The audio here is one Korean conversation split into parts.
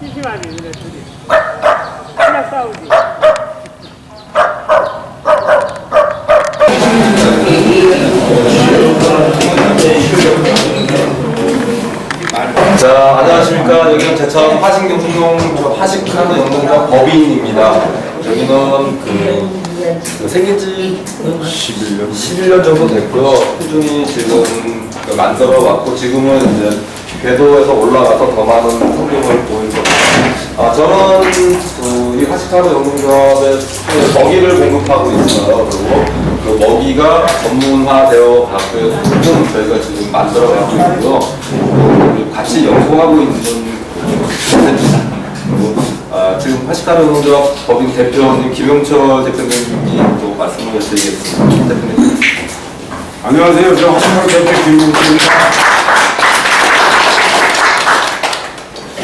심심하지, 그래, 둘이. 그냥 싸우지. 자, 안녕하십니까. 여기는 제천 화식용품 화식하는 연구가 법인입니다. 여기는 그 생긴 지 11년 정도 됐고요. 꾸준히 지금 만들어 왔고, 지금은 이제 궤도에서 올라가서 더 많은 성공을 보일 겁니다. 저는 이 화식하는 연구조합에 먹이를 공급하고 있어요. 그리고 그 먹이가 전문화되어 가고 있는 저희가 지금 만들어 가고 있고요. 같이 연구하고 있는 프로젝트입니다. 그리고 지금 화식하는 연구조합 법인 대표님 김용철 대표님이 또 말씀을 드리겠습니다. 대표님. 안녕하세요. 저 화식하는 대표 김용철입니다.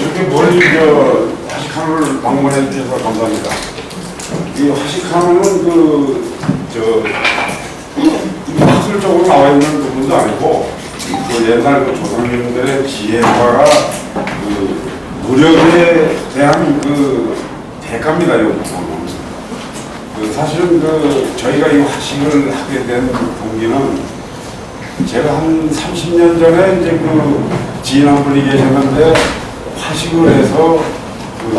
이렇게 멀리 화식하는을 방문해 주셔서 감사합니다. 이 화식하는은 학술적으로 나와 있는 부분도 아니고 옛날 조상님들의 지혜와 노력에 대한 대가입니다. 사실은 저희가 이 화식을 하게 된 동기는 제가 한 30년 전에 이제 지인 한 분이 계셨는데 화식을 해서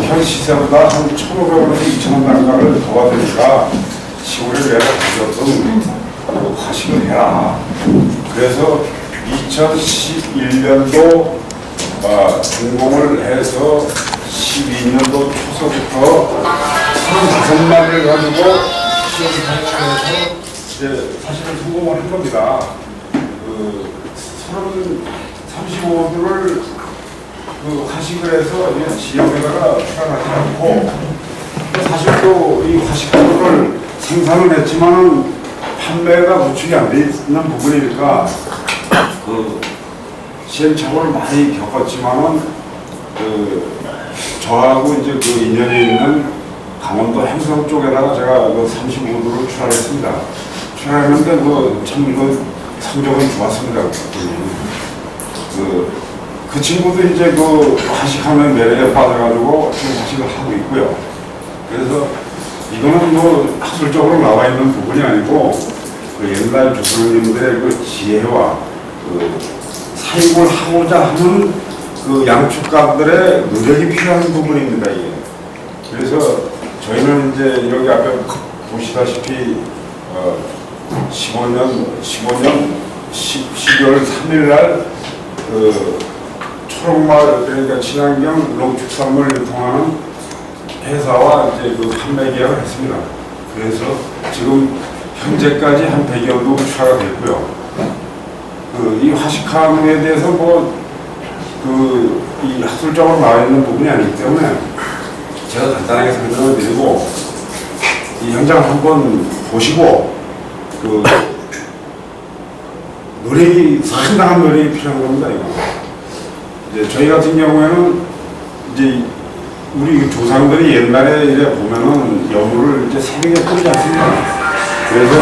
현 시세보다 한 1,500원에서 2,000원 단가를 더 받으니까 시골에 내가 가졌던 화식을 해라. 그래서 2011년도 준공을 해서 12년도 초서부터 35마리를 가지고 시험을 해서 사실은 성공을 한 겁니다. 35호들을 화식을 해서 지역에다가 출하하지 않고 사실 또 이 화식도를 생산을 했지만은 판매가 노출이 안 돼 있는 부분이니까 시행착오를 많이 겪었지만은 저하고 이제 인연이 있는 강원도 행성 쪽에다가 제가 35도를 출하했습니다. 출하했는데 참 성적은 좋았습니다. 그 친구도 이제 화식하는 매력에 빠져가지고 지금 화식을 하고 있고요. 그래서 이거는 학술적으로 나와 있는 부분이 아니고 옛날 조상님들의 지혜와 사육을 하고자 하는 양축가들의 노력이 필요한 부분입니다. 이게. 그래서 저희는 이제 여기 앞에 보시다시피 15년 12월 3일 날 초록마을 그러니까 친환경 농축산물 유통하는 회사와 이제 판매 계약을 했습니다. 그래서 지금 현재까지 한 100여 도 출하가 됐고요. 이 화식한우에 대해서 이 학술적으로 나와 있는 부분이 아니기 때문에 제가 간단하게 설명을 드리고 이 현장을 한번 보시고 노력이 상당한 노력이 필요한 겁니다. 이거. 이제 저희 같은 경우에는 이제 우리 조상들이 옛날에 이제 보면은 여물을 이제 새벽에 끓이지 않습니까? 그래서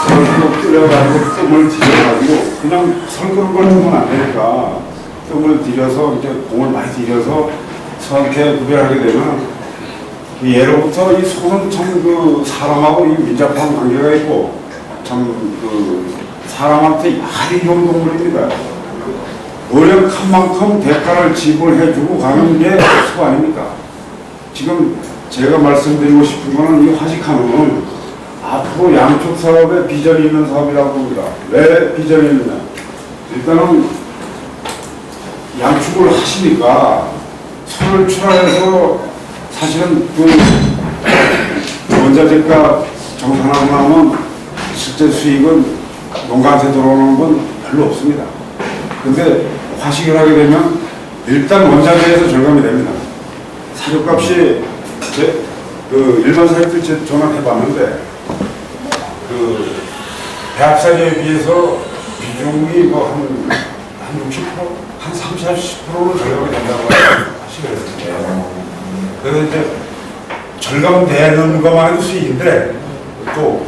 설을 끓여가지고 뜸을 들여가지고 그냥 설 끓는 건 안 되니까 뜸을 들여서 이제 공을 많이 들여서 성게 구별하게 되면 예로부터 이 소는 참 사람하고 이 민잡한 관계가 있고 참 사람한테 아주 좋은 동물입니다. 노력한 만큼 대가를 지불해주고 가는 게 수 아닙니까? 지금 제가 말씀드리고 싶은 거는 이 화식한우는 앞으로 양축 사업에 비전이 있는 사업이라고 봅니다. 왜 비전이 있느냐? 일단은 양축을 하시니까 손을 출하해서 사실은 원자재가 정산하고 나면 실제 수익은 농가한테 들어오는 건 별로 없습니다. 근데 화식을 하게 되면 일단 원자재에서 절감이 됩니다. 사료값이 일반 사육들 전화해봤는데 배합사료에 비해서 비중이 한 60%? 한 30, 40%를 절감이 된다고 하시게 됐습니다. 그래서 이제 절감되는 것만 해도 수익인데 또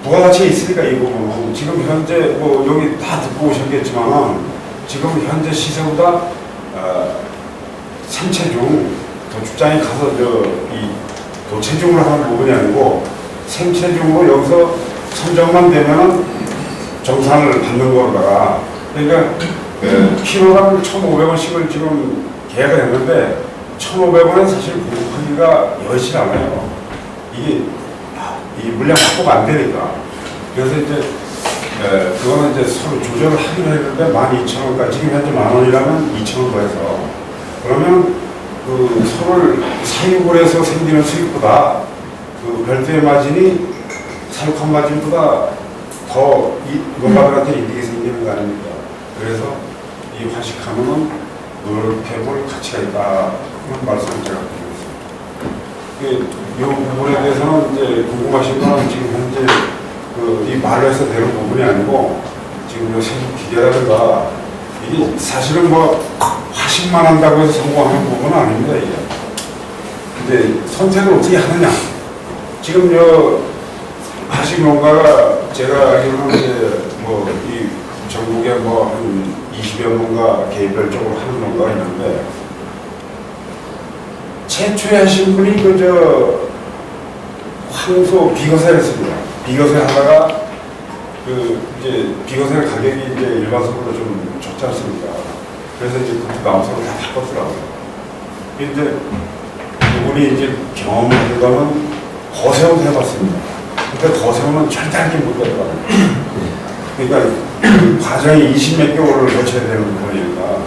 부가가치가 있으니까 이 부분은 지금 현재 여기 다 듣고 오셨겠지만 지금 현재 시세보다 생체중, 도축장에 가서 이 도체중으로 하는 부분이 아니고 생체중으로 여기서 선정만 되면은 정산을 받는 거로다가 그러니까 키로당 1,500원씩을 지금 계약을 했는데 1,500원은 사실 공급하기가 여의치 않아요. 이게 이 물량 확보가 안 되니까. 그래서 이제 그거는 이제 서로 조절을 하기로 했는데 12,000원까지 지금 현재 10,000원이라면 2,000원 더해서 그러면 그 서로 사육을 해서 생기는 수익보다 그 별도의 마진이 사육한 마진보다 더 농가들한테 이득이 생기는 거 아닙니까? 그래서 이 화식하면은 노력해볼 가치가 있다. 그런 말씀을 제가 드리겠습니다. 이 부분에 대해서는 이제 궁금하신 거는 지금 현재 이 말로 해서 되는 부분이 아니고 지금 생산 기계라든가 이게 사실은 뭐 화식만 한다고 해서 성공하는 부분은 아닙니다. 이게. 근데 선택을 어떻게 하느냐. 지금 화식 농가가 제가 알기로는 이제 이 전국에 한 20여 농가 개별적으로 하는 농가가 있는데 최초에 하신 분이 황소 비거사를 했습니다. 비거사 하다가 이제 비거사 가격이 이제 일반적으로 좀 좋지 않습니까? 그래서 이제 그 남성을 다 바꿨더라고요. 근데 이분이 이제 경험한 거는 거세우도 해봤습니다. 근데 거세우는 절대 하기 못하더라고요. 그러니까 그 과정이 20몇 개월을 거쳐야 되는 거니까.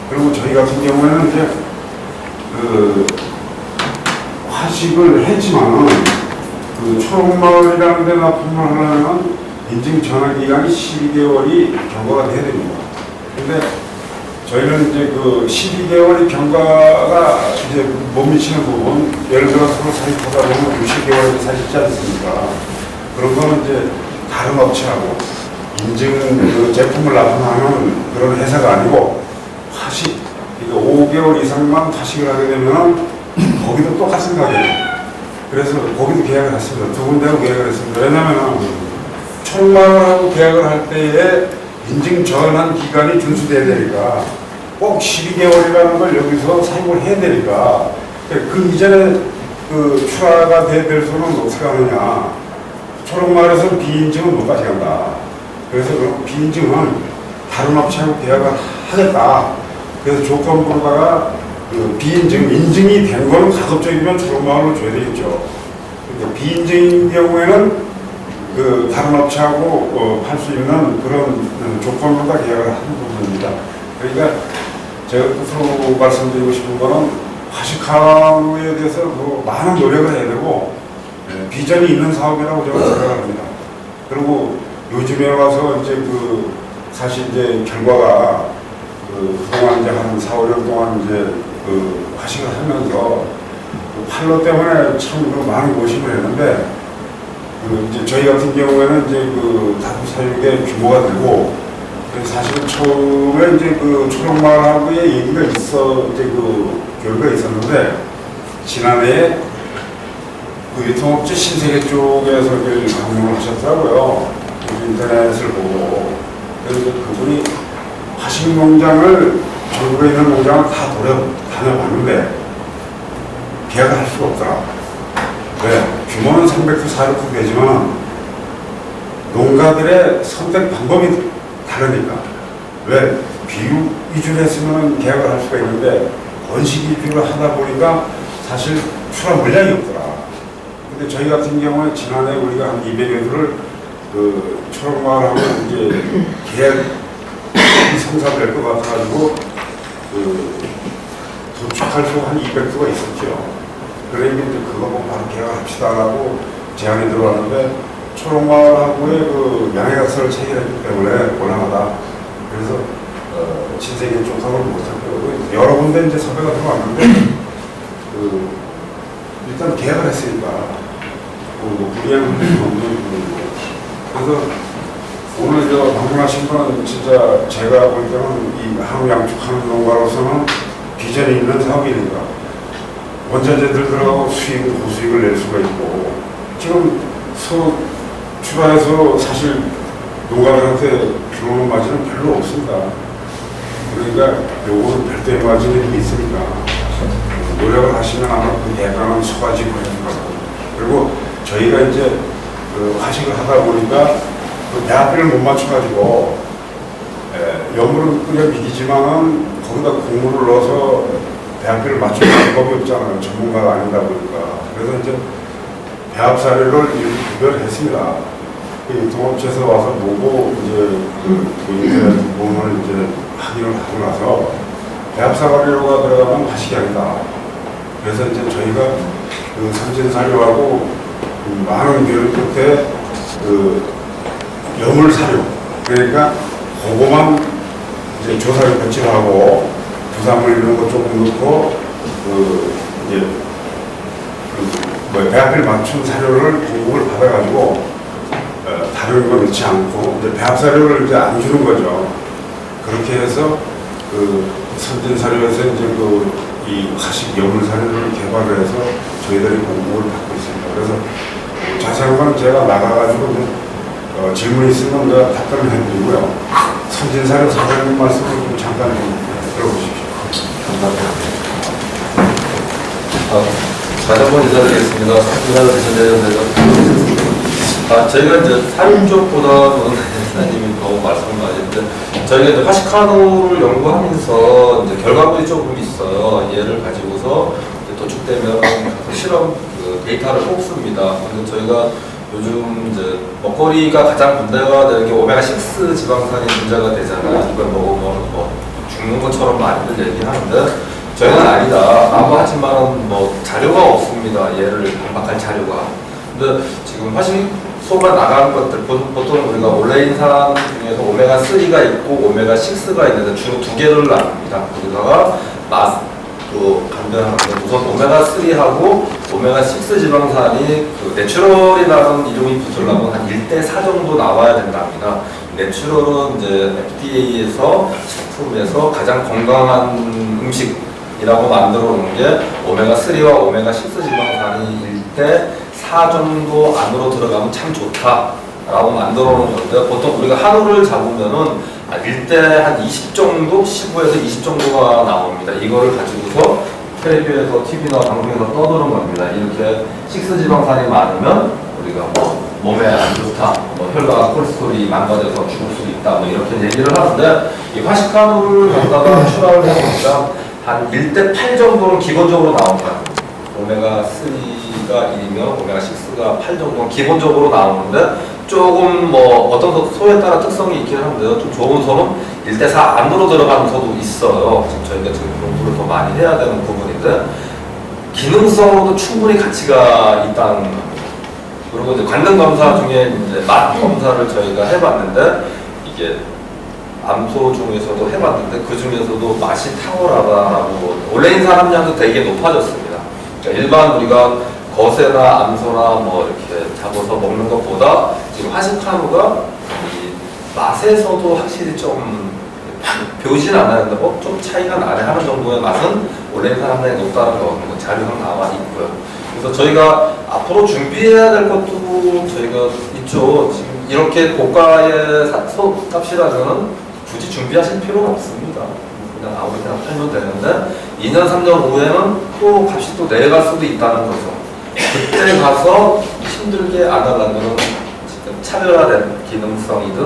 그리고 저희 같은 경우에는 이제 화식을 했지만은 초록마을이라는 데 납품을 하려면 인증 전환 기간이 12개월이 경과가 돼야 됩니다. 근데 저희는 이제 12개월이 경과가 이제 못 미치는 부분, 예를 들어서 사입하다 보면 60개월이 사실지 않습니까? 그런 거는 이제 다른 업체하고 인증 제품을 납품하는 그런 회사가 아니고 화식, 그러니까 5개월 이상만 화식을 하게 되면 거기도 똑같은 가격이에요. 그래서 거기도 계약을 했습니다. 두 군데하고 계약을 했습니다. 왜냐하면 초록마을하고 계약을 할 때에 인증 전환 기간이 준수돼야 되니까 꼭 12개월이라는 걸 여기서 사용을 해야 되니까 그 이전에 출하가 될 소는 어떻게 하느냐. 초록마을에서는 비인증은 못 가져간다. 그래서 그럼 비인증은 다른 업체하고 계약을 하겠다. 그래서 조건부로다가 비인증, 인증이 된 거는 가급적이면 초록마을로 줘야 되겠죠. 그러니까 비인증인 경우에는 다른 업체하고 할 수 있는 그런 조건으로 다 계약을 하는 부분입니다. 그러니까 제가 끝으로 말씀드리고 싶은 거는 화식하우에 대해서 많은 노력을 해야 되고 비전이 있는 사업이라고 제가 생각합니다. 그리고 요즘에 와서 이제 사실 이제 결과가 그동안 이제 한 4, 5년 동안 이제 화식을 하면서 판로 때문에 참 많은 고심을 했는데 이제 저희 같은 경우에는 이제 다부 사육의 규모가 되고 사실 처음에 이제 초록마을하고의 얘기가 이제 교류가 있었는데 지난해에 유통업체 신세계 쪽에서 방문을 하셨더라고요. 인터넷을 보고. 그래서 그분이 화식 농장을 전국에 있는 농장을 다 다녀봤는데 계약을 할 수가 없더라. 왜? 규모는 300도, 400도 되지만 농가들의 선택 방법이 다르니까. 왜? 비육 위주로 했으면 계약을 할 수가 있는데 번식 위주로 하다 보니까 사실 출하 물량이 없더라. 근데 저희 같은 경우에 지난해 우리가 한 200여 도를 초록마을하고 이제 계약 성사될 것 같아가지고 도축할 수 한 200도가 있었죠. 그러니까 이제 그거 보고 바로 계약을 합시다라고 제안이 들어왔는데 초록마을하고의 양해각서를 체결했기 때문에 곤란하다. 그래서 신세계 쪽하고는 못했고 여러 군데 이제 섭외가 들어왔는데 일단 계약을 했으니까 불이한 문제는 없는 부분이고. 그래서 오늘 방문하신 분은 진짜 제가 볼 때는 이 한우 양축하는 농가로서는 비전이 있는 사업이니까 원자재들 들어가고 고수익을 낼 수가 있고 지금 출하해서 사실 농가들한테 들어오는 마진은 별로 없습니다. 그러니까 요거는 별도의 마진이 있으니까 노력을 하시면 아마 그 예방은 소가지고 있는 거고. 그리고 저희가 이제 그 화식을 하다 보니까 그 배합비를 못 맞춰가지고 여물은 끓여 비기지만은 거기다 국물을 넣어서 배합비를 맞출 방법이 없잖아요. 전문가가 아니다 보니까. 그래서 이제 배합 사료를 이렇게 구별했습니다. 그 동업체에서 와서 보고 이제 그 인터넷 보면 이제 확인을 하고 나서 배합 사료가 들어가면 화식이 아니다. 그래서 이제 저희가 그 삼진 사료하고 많은 교육 끝에 그 여물 사료, 그러니까 그거만 이제 조사를 배치하고 부산물 이런 거 조금 넣고 그 이제 그 배합비를 맞춘 사료를 공급을 받아가지고 다른 거 넣지 않고 이제 배합 사료를 이제 안 주는 거죠. 그렇게 해서 그 삼진 사료에서 이제 그 이 화식 여물 사료를 개발을 해서 저희들이 공급을 받고 있습니다. 그래서 자세한 건 제가 나가가지고 질문이 있으면 제가 답변을 해드리고요. 삼진사료 사장님 말씀을 좀 잠깐 들어보십시오. 감사합니다. 다시 한번 인사드리겠습니다. 저희가 이제 사료 쪽보다는 사장님이 너무 말씀을 많이 했는데 저희가 이제 화식한우를 연구하면서 이제 결과물이 조금 있어요. 얘를 가지고서 도축되면 실험 그 데이터를 뽑습니다. 근데 저희가 요즘 이제 먹거리가 가장 문제가 되는 게 오메가6 지방산이 문제가 되잖아요. 이걸 먹으면 뭐 죽는 것처럼 많이들 얘기하는데 저희는 아니다. 라고 하지만 뭐 자료가 없습니다. 얘를 반박할 자료가. 근데 지금 화식소가 나가는 것들 보통 우리가 올레인산 중에서 오메가3가 있고 오메가6가 있는데 주로 두 개를 나눕니다. 거기다가 간단한데 우선 오메가3하고 오메가6 지방산이 그 내추럴이라는 이름이 붙으려면 한 1대4 정도 나와야 된답니다. 내추럴은 이제 FDA에서 식품에서 가장 건강한 음식이라고 만들어 놓은 게 오메가3와 오메가6 지방산이 1대4 정도 안으로 들어가면 참 좋다라고 만들어 놓은 건데 보통 우리가 한우를 잡으면은 1대 한 20 정도, 15에서 20 정도가 나옵니다. 이거를 가지고서 텔레비에서, TV나 방송에서 떠드는 겁니다. 이렇게 식스지방산이 많으면 우리가 뭐 몸에 안 좋다, 뭐 혈관 콜레스테롤이 망가져서 죽을 수 있다, 뭐 이렇게 얘기를 하는데 이 화식한우를 갖다가 추가를 해보니까 한 1대 8 정도는 기본적으로 나옵니다. 오메가3가 1이면 오메가6가 8 정도는 기본적으로 나오는데 조금 뭐 어떤 소에 따라 특성이 있긴 한데요. 좀 좋은 소는 1대4 안으로 들어가는 소도 있어요. 지금 저희가 지금 공부를 더 많이 해야 되는 부분인데 기능성으로도 충분히 가치가 있다는 겁니다. 그리고 이제 관능 검사 중에 이제 맛 검사를 저희가 해봤는데 이게 암소 중에서도 해봤는데 그 중에서도 맛이 탁월하다라고 올레인산 함량도 되게 높아졌습니다. 그러니까 일반 우리가 거새나 암소나 뭐 이렇게 잡아서 먹는 것보다 지금 화식한우가 이 맛에서도 확실히 좀 배우진 않았는데 좀 차이가 나네 하는 정도의 맛은 올레인산 함량이 높다는 거 자료가 나와 있고요. 그래서 저희가 앞으로 준비해야 될 것도 저희가 있죠. 지금 이렇게 고가의 값이라면 굳이 준비하실 필요는 없습니다. 그냥 아무렇게나 팔면 되는데 2년, 3년 후에는 또 값이 또 내려갈 수도 있다는 거죠. 그때 가서 힘들게 안 하려면 지금 차별화된 기능성이든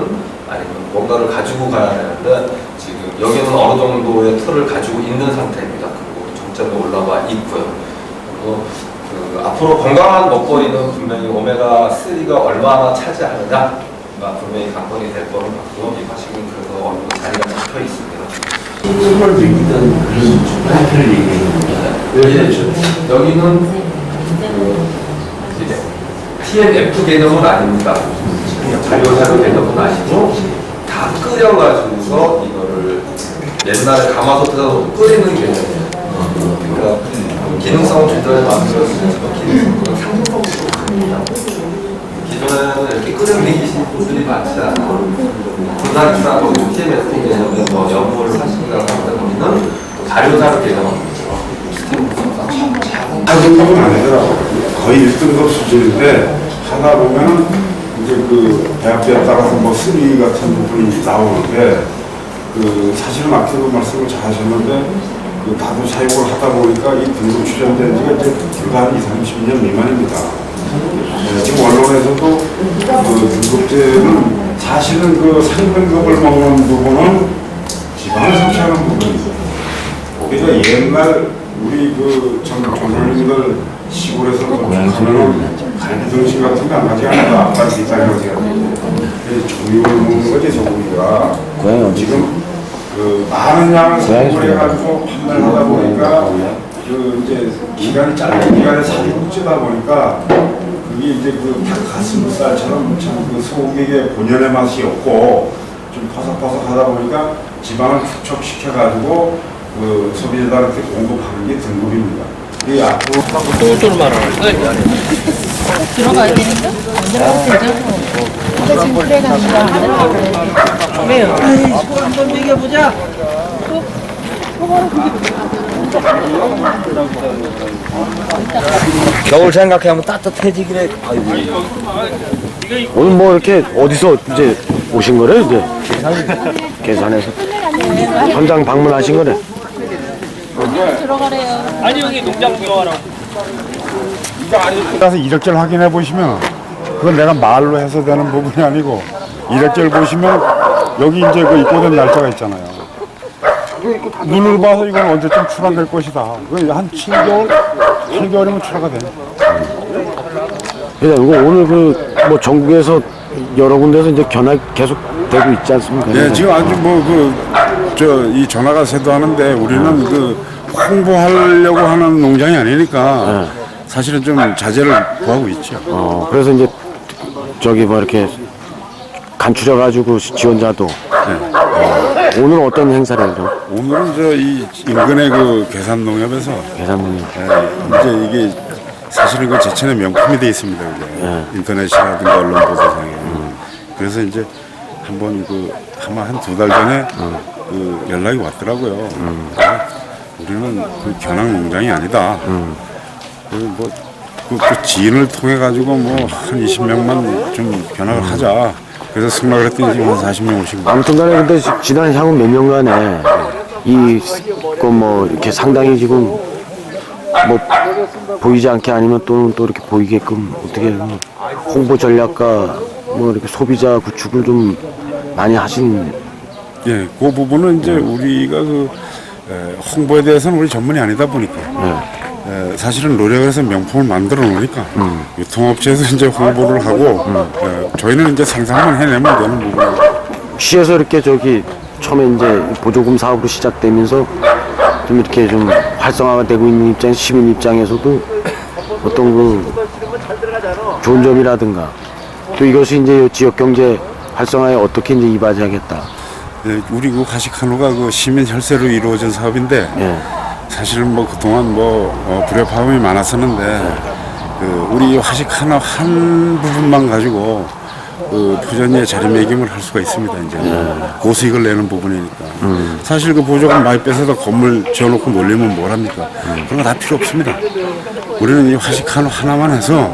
아니면 뭔가를 가지고 가야 되는데 지금 여기는 어느 정도의 틀을 가지고 있는 상태입니다. 그리고 정점에 올라와 있고요. 그리고 앞으로 건강한 먹거리는 분명히 오메가3가 얼마나 차지하느냐가 분명히 관건이 될 거는 같고 이 화식은 그래서 어느 정도 자리가 잡혀 있습니다. 정말 믿기던 그런 발표를 얘기해요. 여기는 TMF 개념은 아닙니다. 자료 개념은 아니고 다 끓여가지고서 이거를 옛날에 가마솥에서 끓이는 개념이에요. 그러니까 기능성은 기존에 만들었으니까 기능성보다 상품성이 좀 큽니다. 기존에는 이렇게 끓여 먹이시는 분들이 많지 않아요. 분산익사하고 TMF 개념은 뭐 연구를 하시느라고 하다 보면 자료사료 개념은 하급은 아니더라고요. 거의 1등급 수준인데 하다 보면은 이제 그 대학교에 따라서 뭐 수리 같은 부분이 나오는데 그 사실은 앞서도 말씀을 잘 하셨는데 그 다도 사용을 하다 보니까 이 등급 추정된 지가 이제 불과 한 20-30년 미만입니다. 지금 언론에서도 그 등급제는 사실은 그 상등급을 먹는 부분은 지방을 섭취하는 부분입니다. 그러니까 옛날 우리 그 조상님들 시골에서 가면은 갈비 등심 같은 거 안 가져갑니다. 아까 뒷다리 가져갑니다. 조미를 먹는 거지 소고기가. 지금 그 많은 양을 사용을 해가지고 판매를 하다 보니까 그 이제 기간이 짧은 기간에 살이 찌다 보니까 그게 이제 그 닭가슴살처럼 참 그 소고기의 본연의 맛이 없고 좀 퍼석퍼석하다 보니까 지방을 축적시켜가지고 그 소비자들한테 공급하는 게 등급입니다. 이 앞으로 소주를 말하는 거야, 이 안에. 들어가야 되니까? 들어가도 되죠. 근데 지금 그래가지고 안 들어가요. 왜요? 한번 먹여보자. 겨울 생각하면 따뜻해지기래. 아이고. 오늘 뭐 이렇게 어디서 이제 오신 거래 이제 계산해서 현장 방문하신 거래. 들어가래요. 아니, 여기 농장 들어가라고. 가서 이력절 확인해 보시면 그건 내가 말로 해서 되는 부분이 아니고 이력절 보시면 여기 이제 그 입고된 날짜가 있잖아요. 눈을 봐서 이건 언제쯤 출하될 것이다. 그건 한 7개월이면 출하가 돼요. 그러니까 이거 오늘 그 뭐 전국에서 여러 군데서 이제 견학 계속 되고 있지 않습니까? 네, 지금 아주 뭐 이 전화가 쇄도하는데 우리는 그 홍보하려고 하는 농장이 아니니까 사실은 좀 자제를 구하고 있죠. 그래서 이제 저기 뭐 이렇게 간추려 가지고 지원자도 오늘 어떤 행사를 그럼? 오늘은 저 이 인근의 그 계산농협에서 계산문이 이제 이게 사실은 그 제천의 명품이 돼 있습니다. 이게 인터넷이라든가 언론 보도상에. 그래서 이제 한번 그 아마 한 2달 전에 그 연락이 왔더라고요. 우리는 그 견학 농장이 아니다. 그 지인을 통해 가지고 뭐 한 20명만 좀 견학을 하자. 그래서 승낙을 했더니 지금 한 40명 오시고. 아무튼간에 근데 지난 향후 몇 년간에 뭐 이렇게 상당히 지금 뭐 보이지 않게 아니면 또는 또 이렇게 보이게끔 어떻게 홍보 전략과 뭐 이렇게 소비자 구축을 좀 많이 하신. 예, 그 부분은 이제 우리가 그 홍보에 대해서는 우리 전문이 아니다 보니까 사실은 노력을 해서 명품을 만들어 놓으니까 유통업체에서 이제 홍보를 하고 저희는 이제 생산만 해내면 되는 부분이에요. 시에서 이렇게 저기 처음에 이제 보조금 사업으로 시작되면서 좀 이렇게 좀 활성화가 되고 있는 입장, 시민 입장에서도 어떤 그 좋은 점이라든가 또 이것이 이제 지역 경제 활성화에 어떻게 이제 이바지하겠다. 예, 우리 그 가시카누가 그 시민 혈세로 이루어진 사업인데 사실은 뭐 그동안 뭐 불협화음이 많았었는데 그 우리 화식하나 한 부분만 가지고 그 푸전리의 자리매김을 할 수가 있습니다. 이제 고수익을 내는 부분이니까 사실 그 보조금 많이 뺏어서 건물 지어놓고 놀리면 뭘 합니까? 그런 거 다 필요 없습니다. 우리는 이 화식하나 하나만 해서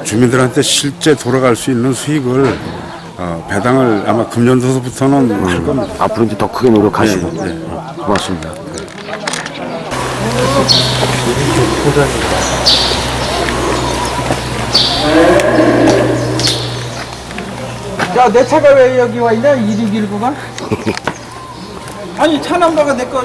주민들한테 실제 돌아갈 수 있는 수익을 배당을 아마 금년도서부터는 할 겁니다. 앞으로 이제 더 크게 노력하시고. 고맙습니다. 야, 내 차가 왜 여기 와 있냐? 2619가? 아니, 차 넘버가 내 거.